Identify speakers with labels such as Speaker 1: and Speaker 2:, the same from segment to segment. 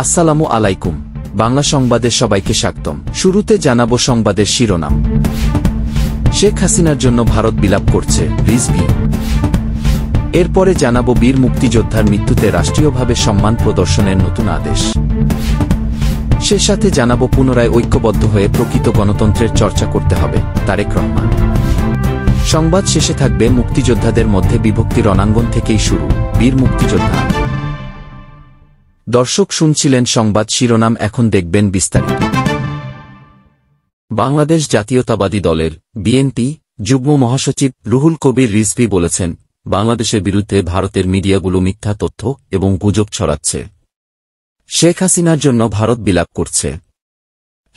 Speaker 1: আসসালামু আলাইকুম। বাংলা সংবাদে সবাইকে স্বাগতম। শুরুতে জানাবো সংবাদের শিরোনাম। শেখ হাসিনার জন্য ভারত বিলাপ করছে, রিজভী। এরপরে জানাবো বীর মুক্তিযোদ্ধার মৃত্যুতে রাষ্ট্রীয়ভাবে সম্মান প্রদর্শনের নতুন আদেশ। সে সাথে জানাবো পুনরায় ঐক্যবদ্ধ হয়ে প্রকৃত গণতন্ত্রের চর্চা করতে হবে, তারেক রহমান। সংবাদ শেষে থাকবে মুক্তিযোদ্ধাদের মধ্যে বিভক্তি রণাঙ্গন থেকেই শুরু, বীর মুক্তিযোদ্ধা। দর্শক শুনছিলেন সংবাদ শিরোনাম, এখন দেখবেন বিস্তারিত। বাংলাদেশ জাতীয়তাবাদী দলের বিএনপি যুগ্ম মহাসচিব রুহুল কবির রিজভী বলেছেন, বাংলাদেশের বিরুদ্ধে ভারতের মিডিয়াগুলো মিথ্যা তথ্য এবং গুজব ছড়াচ্ছে। শেখ হাসিনার জন্য ভারত বিলাপ করছে।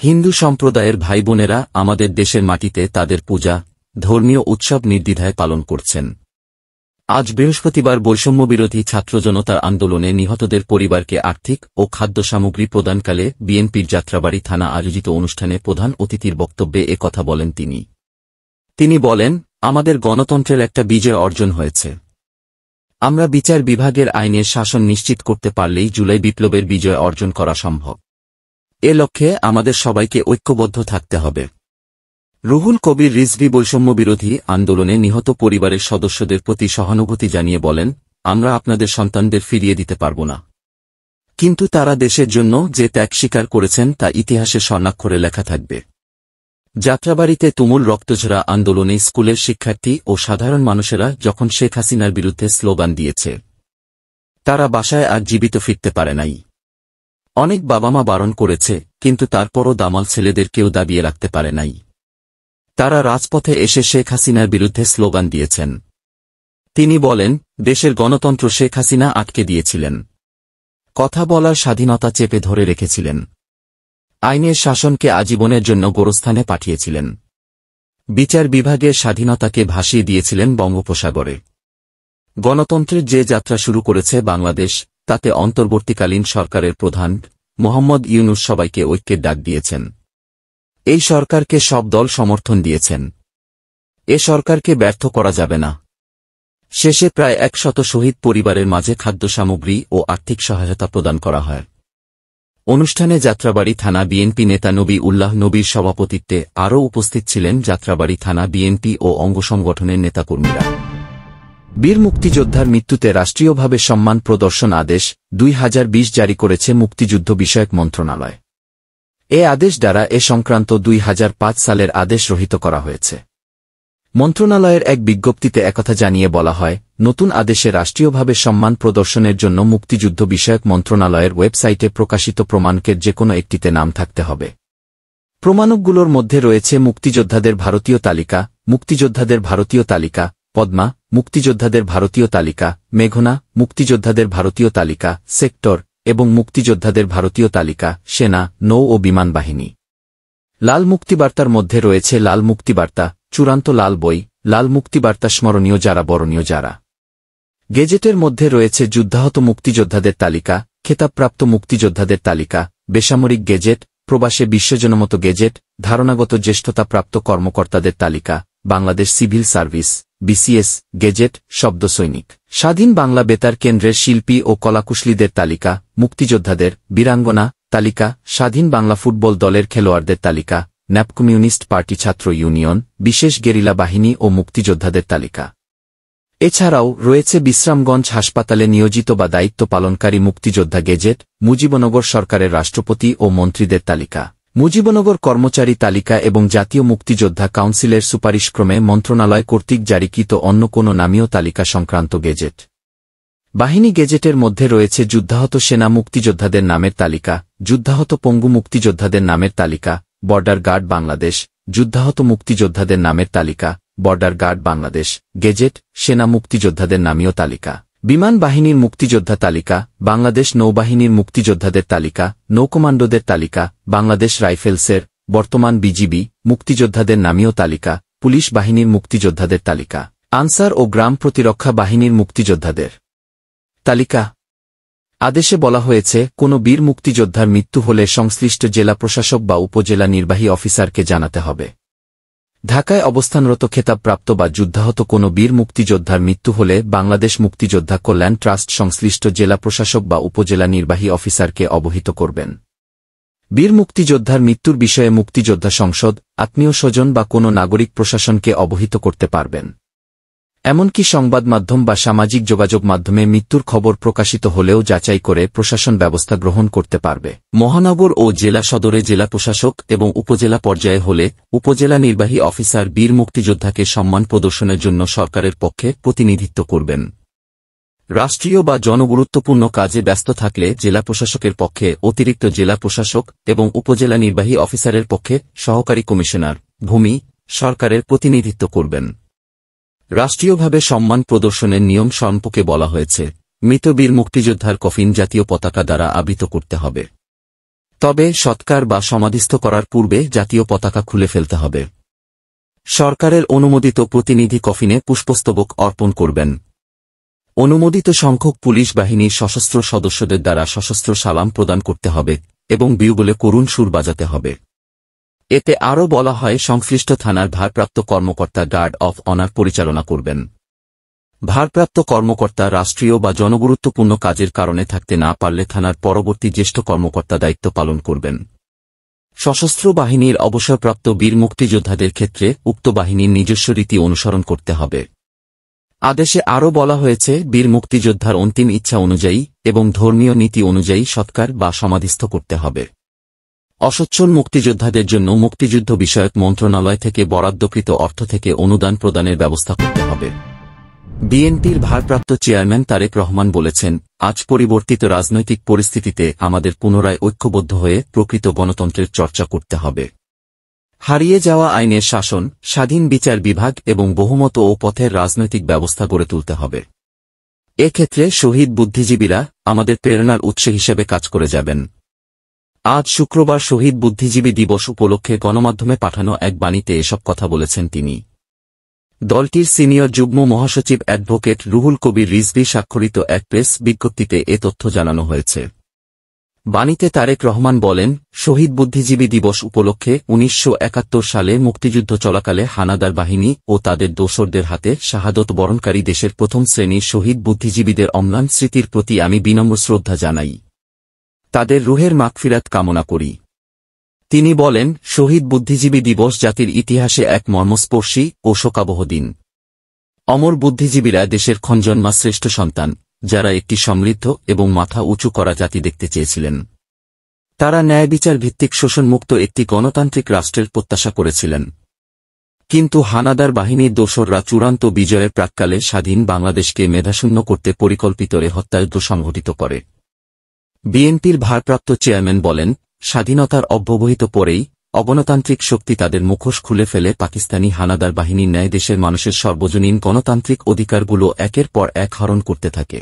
Speaker 1: হিন্দু সম্প্রদায়ের ভাই বোনেরা আমাদের দেশের মাটিতে তাদের পূজা, ধর্মীয় উৎসব নির্দ্বিধায় পালন করছেন। আজ বৃহস্পতিবার বৈষম্যবিরোধী ছাত্র জনতার আন্দোলনে নিহতদের পরিবারকে আর্থিক ও খাদ্য সামগ্রী প্রদানকালে বিএনপির যাত্রাবাড়ি থানা আয়োজিত অনুষ্ঠানে প্রধান অতিথির বক্তব্যে একথা বলেন তিনি। তিনি বলেন, আমাদের গণতন্ত্রের একটা বিজয় অর্জন হয়েছে। আমরা বিচার বিভাগের আইনের শাসন নিশ্চিত করতে পারলেই জুলাই বিপ্লবের বিজয় অর্জন করা সম্ভব। এ লক্ষ্যে আমাদের সবাইকে ঐক্যবদ্ধ থাকতে হবে। রুহুল কবির রিজভী বৈষম্যবিরোধী আন্দোলনে নিহত পরিবারের সদস্যদের প্রতি সহানুভূতি জানিয়ে বলেন, আমরা আপনাদের সন্তানদের ফিরিয়ে দিতে পারব না, কিন্তু তারা দেশের জন্য যে ত্যাগ স্বীকার করেছেন তা ইতিহাসে স্বর্ণাক্ষরে লেখা থাকবে। যাত্রাবাড়িতে তুমুল রক্তঝরা আন্দোলনে স্কুলের শিক্ষার্থী ও সাধারণ মানুষেরা যখন শেখ হাসিনার বিরুদ্ধে স্লোগান দিয়েছে, তারা বাসায় আর জীবিত ফিরতে পারে নাই। অনেক বাবা মা বারণ করেছে, কিন্তু তারপরও দামাল ছেলেদের কেউ দাবিয়ে রাখতে পারে নাই। তারা রাজপথে এসে শেখ হাসিনার বিরুদ্ধে স্লোগান দিয়েছেন। তিনি বলেন, দেশের গণতন্ত্র শেখ হাসিনা আটকে দিয়েছিলেন। কথা বলার স্বাধীনতা চেপে ধরে রেখেছিলেন। আইনের শাসনকে আজীবনের জন্য গোরস্থানে পাঠিয়েছিলেন। বিচার বিভাগের স্বাধীনতাকে ভাসিয়ে দিয়েছিলেন বঙ্গোপসাগরে। গণতন্ত্রের যে যাত্রা শুরু করেছে বাংলাদেশ, তাতে অন্তর্বর্তীকালীন সরকারের প্রধান মোহাম্মদ ইউনূস সবাইকে ঐক্যের ডাক দিয়েছেন। এই সরকারকে সব দল সমর্থন দিয়েছেন। এ সরকারকে ব্যর্থ করা যাবে না। শেষে প্রায় 100 শহীদ পরিবারের মাঝে খাদ্য সামগ্রী ও আর্থিক সহায়তা প্রদান করা হয়। অনুষ্ঠানে যাত্রাবাড়ি থানা বিএনপি নেতা নবী উল্লাহ নবীর সভাপতিত্বে আরও উপস্থিত ছিলেন যাত্রাবাড়ি থানা বিএনপি ও অঙ্গ সংগঠনের নেতাকর্মীরা। বীর মুক্তিযোদ্ধার মৃত্যুতে রাষ্ট্রীয়ভাবে সম্মান প্রদর্শন আদেশ 2020 জারি করেছে মুক্তিযুদ্ধ বিষয়ক মন্ত্রণালয়। এ আদেশ দ্বারা এ সংক্রান্ত 2005 সালের আদেশ রহিত করা হয়েছে। মন্ত্রণালয়ের এক বিজ্ঞপ্তিতে একথা জানিয়ে বলা হয়, নতুন আদেশে রাষ্ট্রীয়ভাবে সম্মান প্রদর্শনের জন্য মুক্তিযুদ্ধ বিষয়ক মন্ত্রণালয়ের ওয়েবসাইটে প্রকাশিত প্রমাণকের যেকোনো একটিতে নাম থাকতে হবে। প্রমাণকগুলোর মধ্যে রয়েছে মুক্তিযোদ্ধাদের ভারতীয় তালিকা, মুক্তিযোদ্ধাদের ভারতীয় তালিকা, পদ্মা, মুক্তিযোদ্ধাদের ভারতীয় তালিকা, মেঘনা, মুক্তিযোদ্ধাদের ভারতীয় তালিকা, সেক্টর এবং মুক্তিযোদ্ধাদের ভারতীয় তালিকা, সেনা, নৌ ও বিমান বাহিনী। লাল মুক্তিবার্তার মধ্যে রয়েছে লাল মুক্তিবার্তা, চূড়ান্ত লাল বই, লাল মুক্তিবার্তা স্মরণীয় যারা বরণীয় যারা। গেজেটের মধ্যে রয়েছে যুদ্ধাহত মুক্তিযোদ্ধাদের তালিকা, খেতাবপ্রাপ্ত মুক্তিযোদ্ধাদের তালিকা, বেসামরিক গেজেট, প্রবাসে বিশ্বজনমত গেজেট, ধারণাগত জ্যেষ্ঠতাপ্রাপ্ত কর্মকর্তাদের তালিকা, Bangladesh civil service, BCS, gazette, শব্দ সৈনিক, স্বাধীন বাংলা বেতার কেন্দ্রের শিল্পী ও কলাকুশলীদের তালিকা, মুক্তিযোদ্ধাদের বীরাঙ্গনা তালিকা, স্বাধীন বাংলা ফুটবল দলের খেলোয়াড়দের তালিকা, ন্যাপ কমিউনিস্ট পার্টি ছাত্র ইউনিয়ন, বিশেষ গেরিলা বাহিনী ও মুক্তিযোদ্ধাদের তালিকা। এছাড়াও রয়েছে বিশ্রামগঞ্জ হাসপাতালে নিয়োজিত বা দায়িত্ব পালনকারী মুক্তিযোদ্ধা গেজেট, মুজিবনগর সরকারের রাষ্ট্রপতি ও মন্ত্রীদের তালিকা, মুজিবনগর কর্মচারী তালিকা এবং জাতীয় মুক্তিযোদ্ধা কাউন্সিলের সুপারিশক্রমে মন্ত্রণালয় কর্তৃক জারিকৃত অন্য কোনো নামীয় তালিকা সংক্রান্ত গেজেট। বাহিনী গেজেটের মধ্যে রয়েছে যুদ্ধাহত সেনা মুক্তিযোদ্ধাদের নামের তালিকা, যুদ্ধাহত পঙ্গু মুক্তিযোদ্ধাদের নামের তালিকা, বর্ডার গার্ড বাংলাদেশ, যুদ্ধাহত মুক্তিযোদ্ধাদের নামের তালিকা, বর্ডার গার্ড বাংলাদেশ, গেজেট, সেনা মুক্তিযোদ্ধাদের নামীয় তালিকা, বিমান বাহিনীর মুক্তিযোদ্ধা তালিকা, বাংলাদেশ নৌবাহিনীর মুক্তিযোদ্ধাদের তালিকা, নৌকমান্ডোদের তালিকা, বাংলাদেশ রাইফেলসের, বর্তমান বিজিবি, মুক্তিযোদ্ধাদের নামীয় তালিকা, পুলিশ বাহিনীর মুক্তিযোদ্ধাদের তালিকা, আনসার ও গ্রাম প্রতিরক্ষা বাহিনীর মুক্তিযোদ্ধাদের তালিকা। আদেশে বলা হয়েছে, কোনো বীর মুক্তিযোদ্ধার মৃত্যু হলে সংশ্লিষ্ট জেলা প্রশাসক বা উপজেলা নির্বাহী অফিসারকে জানাতে হবে। ঢাকায় অবস্থানরত খেতাবপ্রাপ্ত বা যুদ্ধাহত কোনো বীর মুক্তিযোদ্ধার মৃত্যু হলে বাংলাদেশ মুক্তিযোদ্ধা কল্যাণ ট্রাস্ট সংশ্লিষ্ট জেলা প্রশাসক বা উপজেলা নির্বাহী অফিসারকে অবহিত করবেন। বীর মুক্তিযোদ্ধার মৃত্যুর বিষয়ে মুক্তিযোদ্ধা সংসদ, আত্মীয় স্বজন বা কোনো নাগরিক প্রশাসনকে অবহিত করতে পারবেন। এমনকি সংবাদ মাধ্যম বা সামাজিক যোগাযোগ মাধ্যমে মৃত্যুর খবর প্রকাশিত হলেও যাচাই করে প্রশাসন ব্যবস্থা গ্রহণ করতে পারবে। মহানগর ও জেলা সদরে জেলা প্রশাসক এবং উপজেলা পর্যায়ে হলে উপজেলা নির্বাহী অফিসার বীর মুক্তিযোদ্ধাকে সম্মান প্রদর্শনের জন্য সরকারের পক্ষে প্রতিনিধিত্ব করবেন। রাষ্ট্রীয় বা জনগুরুত্বপূর্ণ কাজে ব্যস্ত থাকলে জেলা প্রশাসকের পক্ষে অতিরিক্ত জেলা প্রশাসক এবং উপজেলা নির্বাহী অফিসারের পক্ষে সহকারী কমিশনার ভূমি সরকারের প্রতিনিধিত্ব করবেন। রাষ্ট্রীয়ভাবে সম্মান প্রদর্শনের নিয়ম সম্পর্কে বলা হয়েছে, মৃত বীর মুক্তিযোদ্ধার কফিন জাতীয় পতাকা দ্বারা আবৃত করতে হবে। তবে সৎকার বা সমাধিস্থ করার পূর্বে জাতীয় পতাকা খুলে ফেলতে হবে। সরকারের অনুমোদিত প্রতিনিধি কফিনে পুষ্পস্তবক অর্পণ করবেন। অনুমোদিত সংখ্যক পুলিশ বাহিনীর সশস্ত্র সদস্যদের দ্বারা সশস্ত্র সালাম প্রদান করতে হবে এবং বিউগলে করুণ সুর বাজাতে হবে। এতে আরও বলা হয়, সংশ্লিষ্ট থানার ভারপ্রাপ্ত কর্মকর্তা গার্ড অফ অনার পরিচালনা করবেন। ভারপ্রাপ্ত কর্মকর্তা রাষ্ট্রীয় বা জনগুরুত্বপূর্ণ কাজের কারণে থাকতে না পারলে থানার পরবর্তী জ্যেষ্ঠ কর্মকর্তা দায়িত্ব পালন করবেন। সশস্ত্র বাহিনীর অবসরপ্রাপ্ত বীর মুক্তিযোদ্ধাদের ক্ষেত্রে উক্ত বাহিনীর নিজস্ব রীতি অনুসরণ করতে হবে। আদেশে আরও বলা হয়েছে, বীর মুক্তিযোদ্ধার অন্তিম ইচ্ছা অনুযায়ী এবং ধর্মীয় নীতি অনুযায়ী সৎকার বা সমাধিস্থ করতে হবে। অসচ্ছল মুক্তিযোদ্ধাদের জন্য মুক্তিযুদ্ধ বিষয়ক মন্ত্রণালয় থেকে বরাদ্দকৃত অর্থ থেকে অনুদান প্রদানের ব্যবস্থা করতে হবে। বিএনপির ভারপ্রাপ্ত চেয়ারম্যান তারেক রহমান বলেছেন, আজ পরিবর্তিত রাজনৈতিক পরিস্থিতিতে আমাদের পুনরায় ঐক্যবদ্ধ হয়ে প্রকৃত গণতন্ত্রের চর্চা করতে হবে। হারিয়ে যাওয়া আইনের শাসন, স্বাধীন বিচার বিভাগ এবং বহুমত ও পথের রাজনৈতিক ব্যবস্থা গড়ে তুলতে হবে। এক্ষেত্রে শহীদ বুদ্ধিজীবীরা আমাদের প্রেরণার উৎস হিসেবে কাজ করে যাবেন। আজ শুক্রবার শহীদ বুদ্ধিজীবী দিবস উপলক্ষে গণমাধ্যমে পাঠানো এক বাণীতে এসব কথা বলেছেন তিনি। দলটির সিনিয়র যুগ্ম মহাসচিব অ্যাডভোকেট রুহুল কবির রিজভী স্বাক্ষরিত এক প্রেস বিজ্ঞপ্তিতে এ তথ্য জানানো হয়েছে। বাণীতে তারেক রহমান বলেন, শহীদ বুদ্ধিজীবী দিবস উপলক্ষে ১৯৭১ সালে মুক্তিযুদ্ধ চলাকালে হানাদার বাহিনী ও তাদের দোসরদের হাতে শাহাদত বরণকারী দেশের প্রথম শ্রেণীর শহীদ বুদ্ধিজীবীদের অম্লান স্মৃতির প্রতি আমি বিনম্র শ্রদ্ধা জানাই। তাদের রুহের মাগফিরাত কামনা করি। তিনি বলেন, শহীদ বুদ্ধিজীবী দিবস জাতির ইতিহাসে এক মর্মস্পর্শী ও শোকাবহ দিন। অমর বুদ্ধিজীবীরা দেশের ক্ষণজন্মা শ্রেষ্ঠ সন্তান, যারা একটি সমৃদ্ধ এবং মাথা উঁচু করা জাতি দেখতে চেয়েছিলেন। তারা ন্যায় বিচার ভিত্তিক শোষণমুক্ত একটি গণতান্ত্রিক রাষ্ট্রের প্রত্যাশা করেছিলেন। কিন্তু হানাদার বাহিনীর দোসররা চূড়ান্ত বিজয়ের প্রাক্কালে স্বাধীন বাংলাদেশকে মেধাশূন্য করতে পরিকল্পিতরে হত্যাযজ্ঞ সংঘটিত করে। বিএনপির ভারপ্রাপ্ত চেয়ারম্যান বলেন, স্বাধীনতার অব্যবহিত পরেই অগণতান্ত্রিক শক্তি তাদের মুখোশ খুলে ফেলে পাকিস্তানি হানাদার বাহিনীর ন্যায় দেশের মানুষের সর্বজনীন গণতান্ত্রিক অধিকারগুলো একের পর এক হরণ করতে থাকে।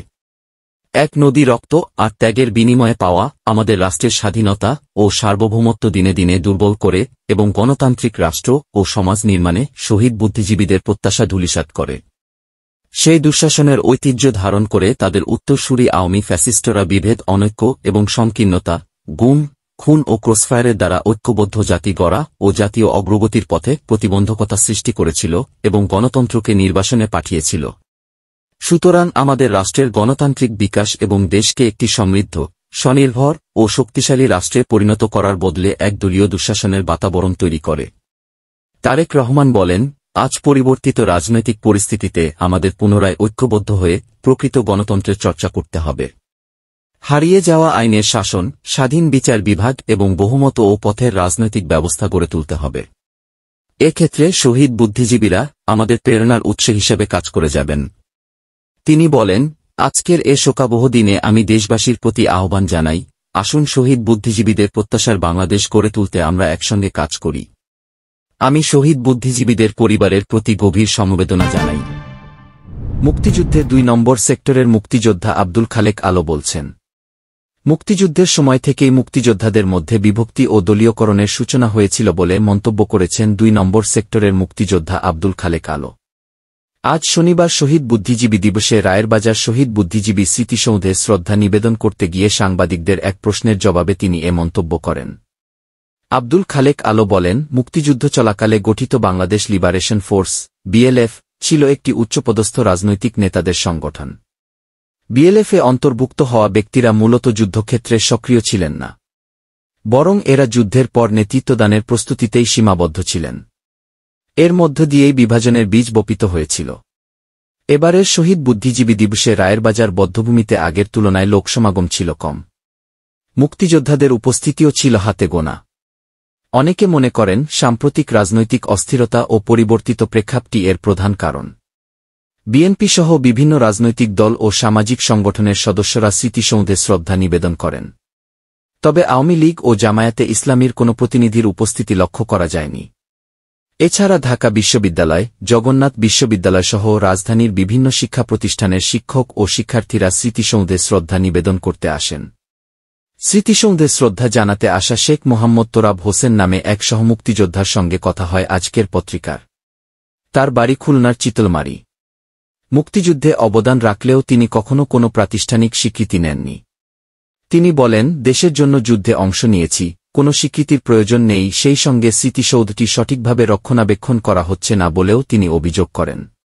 Speaker 1: এক নদী রক্ত আর ত্যাগের বিনিময়ে পাওয়া আমাদের রাষ্ট্রের স্বাধীনতা ও সার্বভৌমত্ব দিনে দিনে দুর্বল করে এবং গণতান্ত্রিক রাষ্ট্র ও সমাজ নির্মাণে শহীদ বুদ্ধিজীবীদের প্রত্যাশা ধূলিসাৎ করে। সেই দুঃশাসনের ঐতিহ্য ধারণ করে তাদের উত্তরসূরি আওয়ামী ফ্যাসিস্টরা বিভেদ, অনৈক্য এবং সংকীর্ণতা, গুম, খুন ও ক্রসফায়ারের দ্বারা ঐক্যবদ্ধ জাতি গড়া ও জাতীয় অগ্রগতির পথে প্রতিবন্ধকতা সৃষ্টি করেছিল এবং গণতন্ত্রকে নির্বাসনে পাঠিয়েছিল। সুতরাং আমাদের রাষ্ট্রের গণতান্ত্রিক বিকাশ এবং দেশকে একটি সমৃদ্ধ, স্বনির্ভর ও শক্তিশালী রাষ্ট্রে পরিণত করার বদলে একদলীয় দুঃশাসনের বাতাবরণ তৈরি করে। তারেক রহমান বলেন, আজ পরিবর্তিত রাজনৈতিক পরিস্থিতিতে আমাদের পুনরায় ঐক্যবদ্ধ হয়ে প্রকৃত গণতন্ত্রের চর্চা করতে হবে। হারিয়ে যাওয়া আইনের শাসন, স্বাধীন বিচার বিভাগ এবং বহুমত ও পথের রাজনৈতিক ব্যবস্থা গড়ে তুলতে হবে। এক্ষেত্রে শহীদ বুদ্ধিজীবীরা আমাদের প্রেরণার উৎস হিসেবে কাজ করে যাবেন। তিনি বলেন, আজকের এ শোকাবহ দিনে আমি দেশবাসীর প্রতি আহ্বান জানাই, আসুন শহীদ বুদ্ধিজীবীদের প্রত্যাশার বাংলাদেশ গড়ে তুলতে আমরা একসঙ্গে কাজ করি। আমি শহীদ বুদ্ধিজীবীদের পরিবারের প্রতি গভীর সমবেদনা জানাই। মুক্তিযুদ্ধের ২ নম্বর সেক্টরের মুক্তিযোদ্ধা আব্দুল খালেক আলো বলছেন, মুক্তিযুদ্ধের সময় থেকেই মুক্তিযোদ্ধাদের মধ্যে বিভক্তি ও দলীয়করণের সূচনা হয়েছিল বলে মন্তব্য করেছেন ২ নম্বর সেক্টরের মুক্তিযোদ্ধা আব্দুল খালেক আলো। আজ শনিবার শহীদ বুদ্ধিজীবী দিবসে রায়েরবাজার শহীদ বুদ্ধিজীবী স্মৃতিসৌধে শ্রদ্ধা নিবেদন করতে গিয়ে সাংবাদিকদের এক প্রশ্নের জবাবে তিনি এ মন্তব্য করেন। আব্দুল খালেক আলো বলেন, মুক্তিযুদ্ধ চলাকালে গঠিত বাংলাদেশ লিবারেশন ফোর্স বিএলএফ ছিল একটি উচ্চপদস্থ রাজনৈতিক নেতাদের সংগঠন। বিএলএফে অন্তর্ভুক্ত হওয়া ব্যক্তিরা মূলত যুদ্ধক্ষেত্রে সক্রিয় ছিলেন না, বরং এরা যুদ্ধের পর নেতৃত্বদানের প্রস্তুতিতেই সীমাবদ্ধ ছিলেন। এর মধ্য দিয়েই বিভাজনের বীজ বপিত হয়েছিল। এবারের শহীদ বুদ্ধিজীবী দিবসে রায়েরবাজার বধ্যভূমিতে আগের তুলনায় লোকসমাগম ছিল কম। মুক্তিযোদ্ধাদের উপস্থিতিও ছিল হাতে গোনা। অনেকে মনে করেন সাম্প্রতিক রাজনৈতিক অস্থিরতা ও পরিবর্তিত প্রেক্ষাপটই এর প্রধান কারণ। বিএনপি সহ বিভিন্ন রাজনৈতিক দল ও সামাজিক সংগঠনের সদস্যরা স্মৃতিসৌধে শ্রদ্ধা নিবেদন করেন। তবে আওয়ামী লীগ ও জামায়াতে ইসলামীর কোনো প্রতিনিধির উপস্থিতি লক্ষ্য করা যায়নি। এছাড়া ঢাকা বিশ্ববিদ্যালয়, জগন্নাথ বিশ্ববিদ্যালয়সহ রাজধানীর বিভিন্ন শিক্ষা প্রতিষ্ঠানের শিক্ষক ও শিক্ষার্থীরা স্মৃতিসৌধে শ্রদ্ধা নিবেদন করতে আসেন। স্মৃতিসৌধে শ্রদ্ধা জানাতে আসা শেখ মোহাম্মদ তোরাব হোসেন নামে এক সহমুক্তিযোদ্ধার সঙ্গে কথা হয় আজকের পত্রিকার। তার বাড়ি খুলনার চিতলমারী। মুক্তিযুদ্ধে অবদান রাখলেও তিনি কখনো কোনো প্রাতিষ্ঠানিক স্বীকৃতি নেননি। তিনি বলেন, দেশের জন্য যুদ্ধে অংশ নিয়েছি, কোনো স্বীকৃতির প্রয়োজন নেই। সেই সঙ্গে স্মৃতিসৌধটি সঠিকভাবে রক্ষণাবেক্ষণ করা হচ্ছে না বলেও তিনি অভিযোগ করেন।